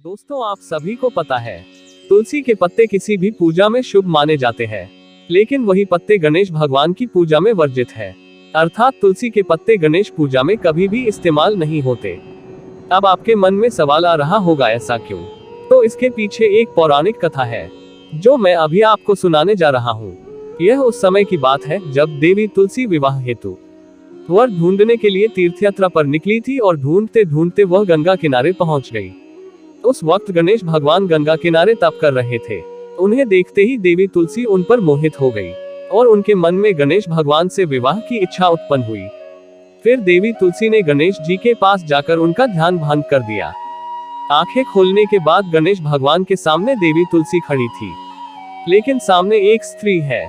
दोस्तों, आप सभी को पता है तुलसी के पत्ते किसी भी पूजा में शुभ माने जाते हैं, लेकिन वही पत्ते गणेश भगवान की पूजा में वर्जित है। अर्थात तुलसी के पत्ते गणेश पूजा में कभी भी इस्तेमाल नहीं होते। अब आपके मन में सवाल आ रहा होगा, ऐसा क्यों? तो इसके पीछे एक पौराणिक कथा है जो मैं अभी आपको सुनाने जा रहा हूँ। यह उस समय की बात है जब देवी तुलसी विवाह हेतु वर ढूंढने के लिए तीर्थयात्रा पर निकली थी और ढूंढते ढूंढते वह गंगा किनारे पहुंच गई। उस वक्त गणेश भगवान गंगा किनारे तप कर रहे थे। उन्हें देखते ही देवी तुलसी उन पर मोहित हो गई और उनके मन में गणेश भगवान से विवाह की इच्छा उत्पन्न हुई। फिर देवी तुलसी ने गणेश जी के पास जाकर उनका ध्यान भंग कर दिया। आंखें खोलने के बाद गणेश भगवान के सामने देवी तुलसी खड़ी थी, लेकिन सामने एक स्त्री है।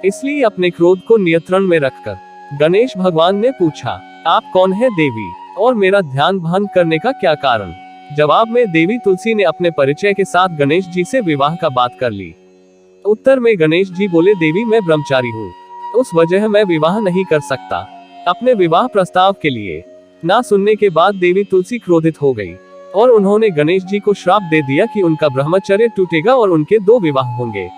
इसलिए अपने क्रोध को नियंत्रण में रखकर गणेश भगवान ने पूछा, आप कौन है देवी, और मेरा ध्यान भंग करने का क्या कारण? जवाब में देवी तुलसी ने अपने परिचय के साथ गणेश जी से विवाह का बात कर ली। उत्तर में गणेश जी बोले, देवी मैं ब्रह्मचारी हूँ, उस वजह मैं विवाह नहीं कर सकता। अपने विवाह प्रस्ताव के लिए ना सुनने के बाद देवी तुलसी क्रोधित हो गई और उन्होंने गणेश जी को श्राप दे दिया कि उनका ब्रह्मचर्य टूटेगा और उनके 2 विवाह होंगे।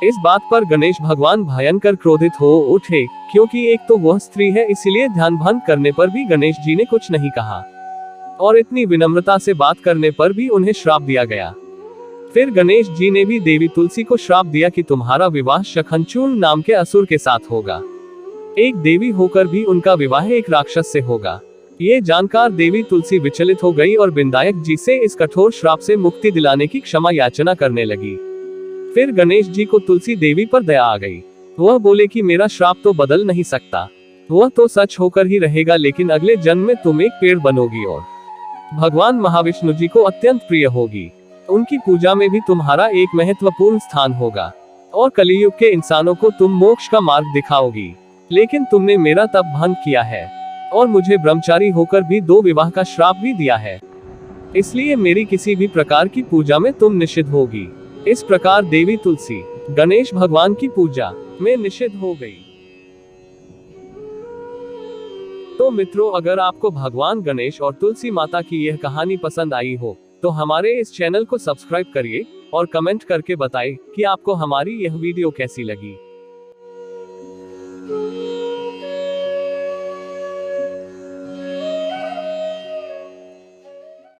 इस बात पर गणेश भगवान भयंकर क्रोधित हो उठे, क्योंकि एक तो वह स्त्री है, इसीलिए ध्यान भंग करने पर भी गणेश जी ने कुछ नहीं कहा और इतनी विनम्रता से बात करने पर भी उन्हें श्राप दिया गया। फिर गणेश जी ने भी देवी तुलसी को श्राप दिया कि तुम्हारा विवाह शखनचूर्ण नाम के असुर के साथ होगा। एक देवी होकर भी उनका विवाह एक राक्षस से होगा। ये जानकर देवी तुलसी विचलित हो गई और विनायक जी से इस कठोर श्राप से मुक्ति दिलाने की क्षमा याचना करने लगी। फिर गणेश जी को तुलसी देवी पर दया आ गई। वह बोले कि मेरा श्राप तो बदल नहीं सकता, वह तो सच होकर ही रहेगा, लेकिन अगले जन्म में तुम एक पेड़ बनोगी और भगवान महाविष्णु जी को अत्यंत प्रिय होगी। उनकी पूजा में भी तुम्हारा एक महत्वपूर्ण स्थान होगा और कलियुग के इंसानों को तुम मोक्ष का मार्ग दिखाओगी। लेकिन तुमने मेरा तप भंग किया है और मुझे ब्रह्मचारी होकर भी 2 विवाह का श्राप भी दिया है, इसलिए मेरी किसी भी प्रकार की पूजा में तुम निषिद्ध होगी। इस प्रकार देवी तुलसी गणेश भगवान की पूजा में निषिद्ध हो गई। तो मित्रों, अगर आपको भगवान गणेश और तुलसी माता की यह कहानी पसंद आई हो तो हमारे इस चैनल को सब्सक्राइब करिए और कमेंट करके बताएं कि आपको हमारी यह वीडियो कैसी लगी।